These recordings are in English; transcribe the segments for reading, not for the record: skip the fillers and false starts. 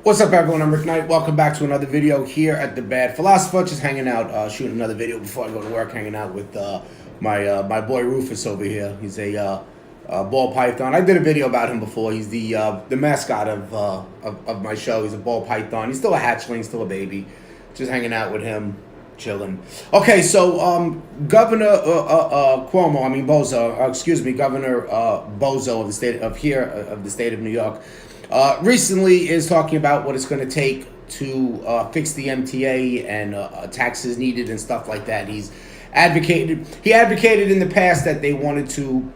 What's up, everyone? I'm Rick Knight. Welcome back to another video here at The Bad Philosopher. Just hanging out, shooting another video before I go to work, hanging out with my boy Rufus over here. He's a ball python. I did a video about him before. He's the mascot of my show. He's a ball python. He's still a hatchling, still a baby. Just hanging out with him, chilling. Okay, so Governor Cuomo, Governor Bozo of the state of New York. Recently is talking about what it's going to take to fix the MTA and taxes needed and stuff like that. He advocated in the past that they wanted to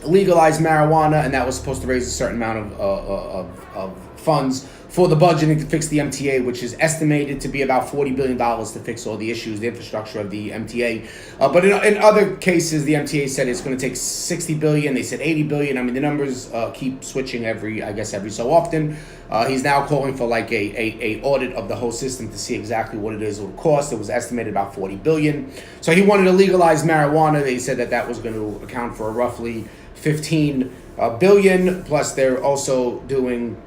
legalize marijuana, and that was supposed to raise a certain amount of funds for the budgeting to fix the MTA, which is estimated to be about $40 billion to fix all the issues, the infrastructure of the MTA. But in other cases, the MTA said it's going to take $60 billion. They said $80 billion. I mean, the numbers keep switching every so often. He's now calling for like a audit of the whole system to see exactly what it is it will cost. It was estimated about $40 billion. So he wanted to legalize marijuana. They said that was going to account for roughly $15 billion. Plus, they're also doing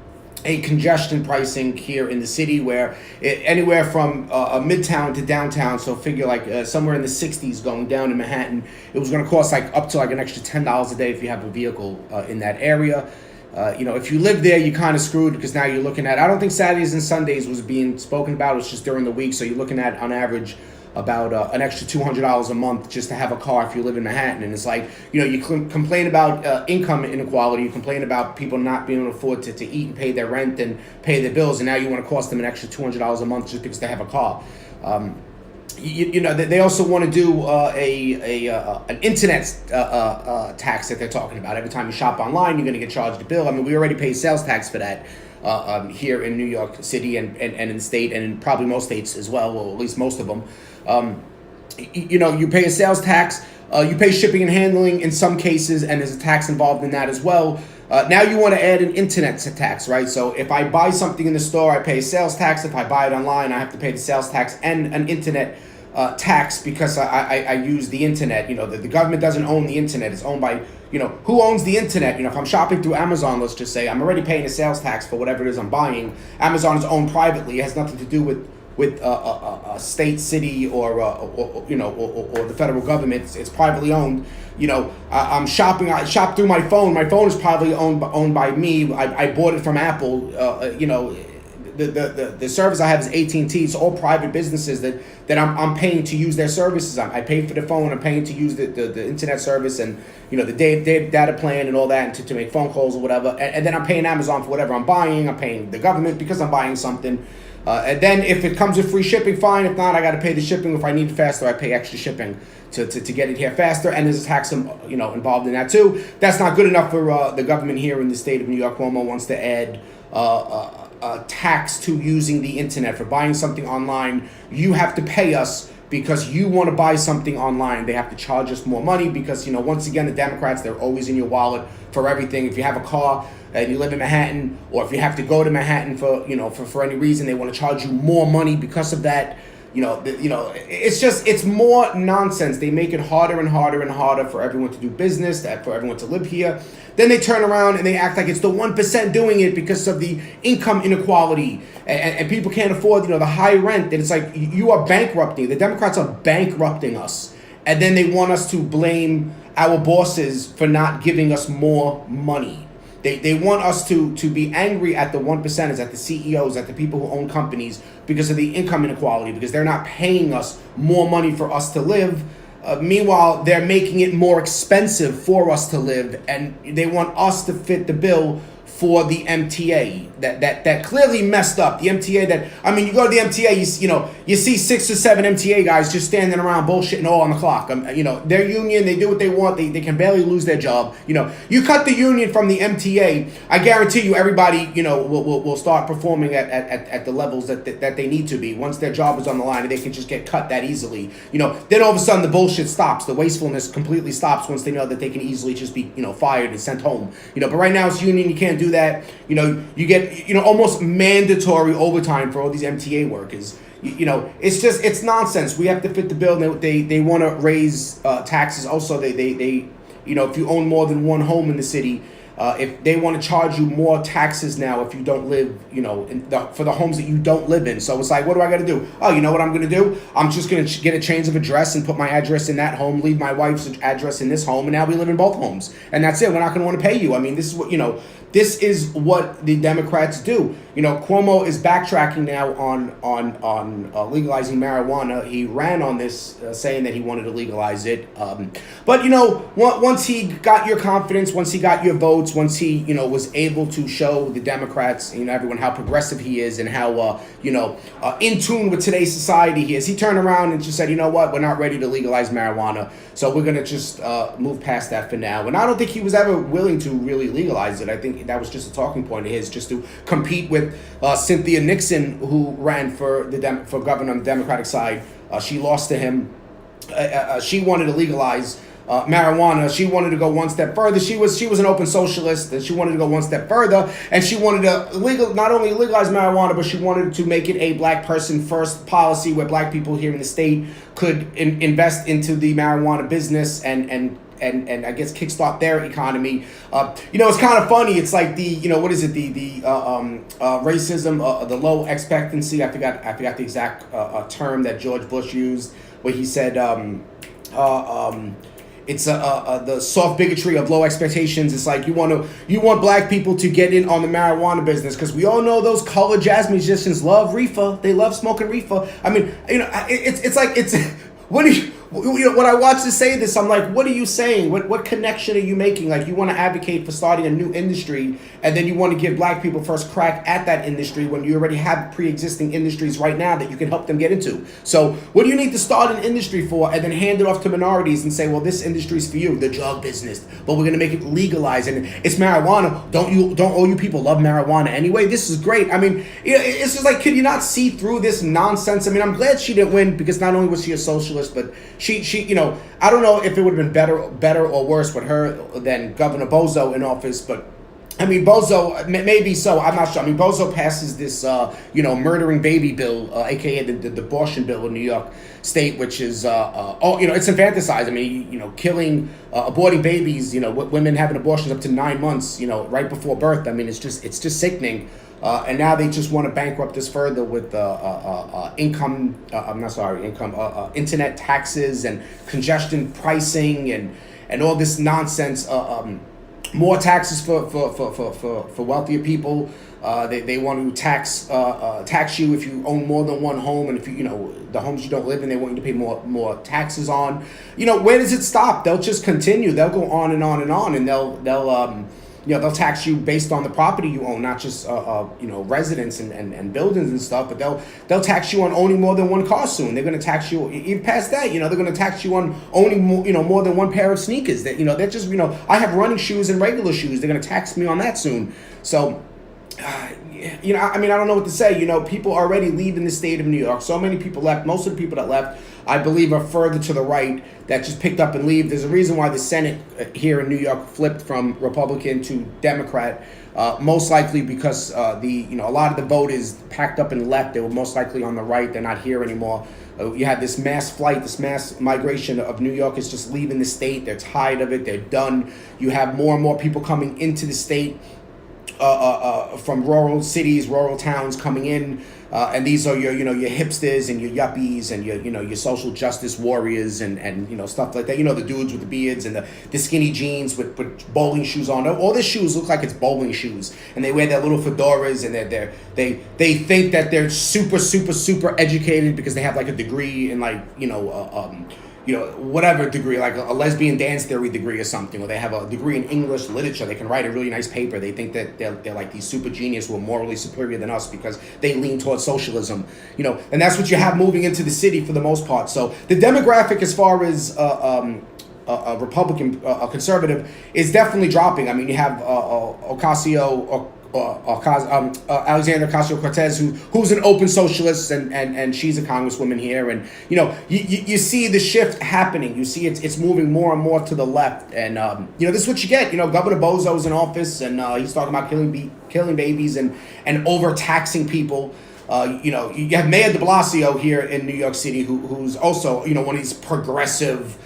a congestion pricing here in the city where anywhere from midtown to downtown, so figure like somewhere in the 60s going down to Manhattan, it was going to cost like up to like an extra $10 a day if you have a vehicle in that area. If you live there, you're kind of screwed because now you're looking at, I don't think Saturdays and Sundays was being spoken about, it was just during the week, so you're looking at on average about an extra $200 a month just to have a car if you live in Manhattan. And it's like, you complain about income inequality, you complain about people not being able to afford to eat and pay their rent and pay their bills, and now you want to cost them an extra $200 a month just because they have a car. They also want to do an internet tax that they're talking about. Every time you shop online, you're going to get charged a bill. I mean, we already pay sales tax for that here in New York City and in the state, and in probably most states as well, or at least most of them. You pay a sales tax, you pay shipping and handling in some cases, and there's a tax involved in that as well. Now you want to add an internet tax, right? So if I buy something in the store, I pay sales tax. If I buy it online, I have to pay the sales tax and an internet tax because I use the internet. The government doesn't own the internet. It's owned by, who owns the internet? If I'm shopping through Amazon, let's just say, I'm already paying a sales tax for whatever it is I'm buying. Amazon is owned privately. It has nothing to do with a state, city, or the federal government. It's privately owned. I'm shopping. I shop through my phone. My phone is privately owned by me. I bought it from Apple. The service I have is AT&T. It's all private businesses that I'm paying to use their services. I pay for the phone. I'm paying to use the internet service and the data plan and all that, and to make phone calls or whatever. And then I'm paying Amazon for whatever I'm buying. I'm paying the government because I'm buying something. And then if it comes with free shipping, fine. If not, I got to pay the shipping. If I need it faster, I pay extra shipping to get it here faster. And there's a tax, involved in that too. That's not good enough for the government here in the state of New York. Cuomo wants to add a tax to using the internet. For buying something online, you have to pay us because you want to buy something online. They have to charge us more money because, once again, the Democrats, they're always in your wallet for everything. If you have a car and you live in Manhattan, or if you have to go to Manhattan for any reason, they want to charge you more money because of that. It's more nonsense. They make it harder and harder and harder for everyone to do business, for everyone to live here. Then they turn around and they act like it's the 1% doing it because of the income inequality, and people can't afford, the high rent. And it's like, you are bankrupting. The Democrats are bankrupting us, and then they want us to blame our bosses for not giving us more money. They want us to be angry at the 1%ers, at the CEOs, at the people who own companies because of the income inequality, because they're not paying us more money for us to live. Meanwhile, they're making it more expensive for us to live, and they want us to fit the bill for the MTA that clearly messed up. The MTA you go to the MTA, you see 6 or 7 MTA guys just standing around bullshitting all on the clock. Their union, they do what they want. They can barely lose their job. You cut the union from the MTA, I guarantee you everybody, will start performing at the levels that they need to be. Once their job is on the line, and they can just get cut that easily. Then all of a sudden the bullshit stops. The wastefulness completely stops once they know that they can easily just be, fired and sent home. But right now it's union, you can't do that. You get almost mandatory overtime for all these MTA workers. It's nonsense. We have to fit the bill. They want to raise taxes. Also, they if you own more than one home in the city, if they want to charge you more taxes now if you don't live, for the homes that you don't live in. So it's like, what do I got to do? Oh, you know what I'm going to do? I'm just going to get a change of address and put my address in that home, leave my wife's address in this home, and now we live in both homes. And that's it. We're not going to want to pay you. I mean, this is what the Democrats do. Cuomo is backtracking now on legalizing marijuana. He ran on this saying that he wanted to legalize it. But once he got your confidence, once he got your votes, once he was able to show the Democrats, everyone, how progressive he is and how in tune with today's society he is, he turned around and just said, you know what, we're not ready to legalize marijuana, so we're gonna just move past that for now. And I don't think he was ever willing to really legalize it. I think that was just a talking point of his, just to compete with Cynthia Nixon, who ran for governor on the Democratic side. She lost to him. She wanted to legalize marijuana. She wanted to go one step further. She was an open socialist, and she wanted to go one step further. And she wanted to not only legalize marijuana, but she wanted to make it a black person first policy, where black people here in the state could invest into the marijuana business and I guess kickstart their economy. It's kind of funny. It's like the racism, the low expectancy. I forgot the exact term that George Bush used, where he said it's the soft bigotry of low expectations. It's like you want black people to get in on the marijuana business, because we all know those colored jazz musicians love reefer. They love smoking reefer. I mean, it's what do you? When I watch to say this, I'm like, what are you saying? What connection are you making? Like, you want to advocate for starting a new industry, and then you want to give black people first crack at that industry when you already have pre-existing industries right now that you can help them get into. So what do you need to start an industry for, and then hand it off to minorities and say, well, this industry is for you, the drug business, but we're going to make it legalized, and it's marijuana. Don't all you people love marijuana anyway? This is great. I mean, it's just like, can you not see through this nonsense? I mean, I'm glad she didn't win, because not only was she a socialist, but she I don't know if it would have been better or worse with her than Governor Bozo in office, but I mean, Bozo, maybe so, I'm not sure. I mean, Bozo passes this, murdering baby bill, aka the abortion bill in New York State, which is, it's infanticide. I mean, killing, aborting babies, women having abortions up to 9 months, right before birth. I mean, it's just sickening. And now they just want to bankrupt us further with internet taxes and congestion pricing and all this nonsense. More taxes for wealthier people. They want to tax you if you own more than one home, and if the homes you don't live in, they want you to pay more taxes on. Where does it stop? They'll just continue. They'll go on and on and on, and they'll tax you based on the property you own, not just residents and buildings and stuff. But they'll tax you on owning more than one car soon. They're going to tax you even past that. They're going to tax you on owning more than one pair of sneakers. That they're just I have running shoes and regular shoes. They're going to tax me on that soon. So. I don't know what to say. People are already leaving the state of New York. So many people left. Most of the people that left, I believe, are further to the right that just picked up and leave. There's a reason why the Senate here in New York flipped from Republican to Democrat. Most likely because a lot of the vote is packed up and left. They were most likely on the right. They're not here anymore. You have this mass flight, this mass migration of New Yorkers just leaving the state. They're tired of it. They're done. You have more and more people coming into the state. From rural cities, rural towns coming in, and these are your hipsters and your yuppies and your social justice warriors and stuff like that. The dudes with the beards and the skinny jeans with bowling shoes on. All their shoes look like it's bowling shoes, and they wear their little fedoras, and they think that they're super super super educated because they have like a degree in whatever degree, like a lesbian dance theory degree or something, or they have a degree in English literature. They can write a really nice paper. They think that they're like these super genius who are morally superior than us because they lean towards socialism, and that's what you have moving into the city for the most part. So the demographic as far as a Republican, a conservative, is definitely dropping. I mean, you have Alexandria Ocasio-Cortez, who's an open socialist, and she's a congresswoman here, and you see the shift happening. You see it's moving more and more to the left, and this is what you get. Governor Bozo's in office, and he's talking about killing babies and overtaxing people. You have Mayor de Blasio here in New York City, who's also one of these progressive.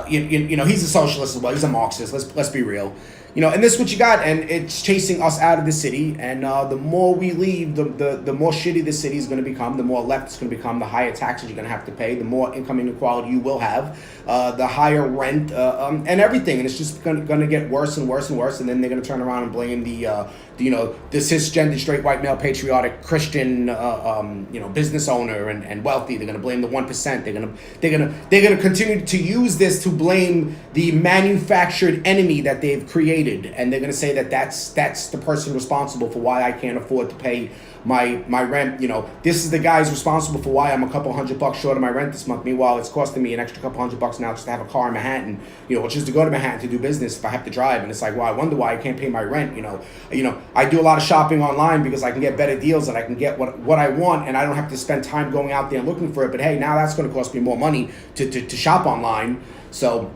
He's a socialist as well. He's a Marxist. Let's be real. and this is what you got, and it's chasing us out of the city. And the more we leave, the more shitty the city is going to become, the more left it's going to become, the higher taxes you're going to have to pay, the more income inequality you will have, the higher rent, and everything. And it's just going to get worse and worse and worse. And then they're going to turn around and blame the cisgender, straight, white, male, patriotic, Christian, business owner and wealthy. They're going to blame the 1%. They're going to continue to use this to blame the manufactured enemy that they've created, and they're going to say that that's the person responsible for why I can't afford to pay my rent. This is the guy's responsible for why I'm a couple $100 short of my rent this month. Meanwhile, it's costing me an extra couple $100 now just to have a car in Manhattan, or just to go to Manhattan to do business if I have to drive. And it's like, well, I wonder why I can't pay my rent. I do a lot of shopping online because I can get better deals and I can get what I want, and I don't have to spend time going out there and looking for it. But hey, now that's going to cost me more money to shop online. So,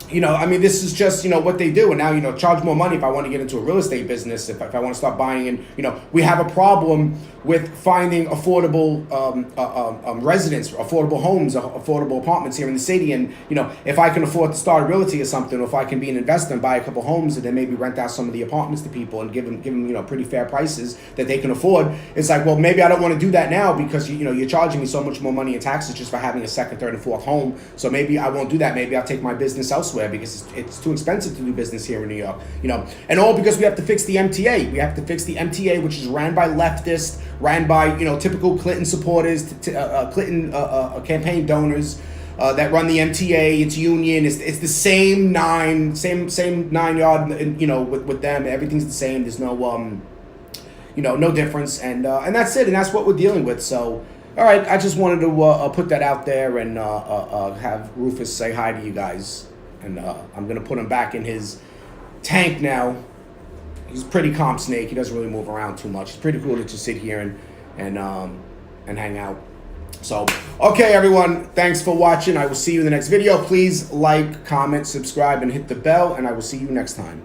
this is just, what they do. And now, charge more money if I want to get into a real estate business, if I want to start buying. And, we have a problem with finding affordable residents, affordable homes, affordable apartments here in the city. And, if I can afford to start a realty or something, or if I can be an investor and buy a couple homes and then maybe rent out some of the apartments to people and give them pretty fair prices that they can afford, it's like, well, maybe I don't want to do that now because, you're charging me so much more money in taxes just for having a second, third, and fourth home. So maybe I won't do that. Maybe I'll take my business elsewhere because it's too expensive to do business here in New York, and all because we have to fix the MTA. We have to fix the MTA, which is ran by leftists, ran by, typical Clinton supporters, Clinton campaign donors that run the MTA. It's union. It's the same nine yard, with them. Everything's the same. There's no, no difference. And that's it. And that's what we're dealing with. So, all right, I just wanted to put that out there and have Rufus say hi to you guys. And I'm going to put him back in his tank now. He's a pretty calm snake. He doesn't really move around too much. It's pretty cool to just sit here and hang out. So, okay, everyone. Thanks for watching. I will see you in the next video. Please like, comment, subscribe, and hit the bell. And I will see you next time.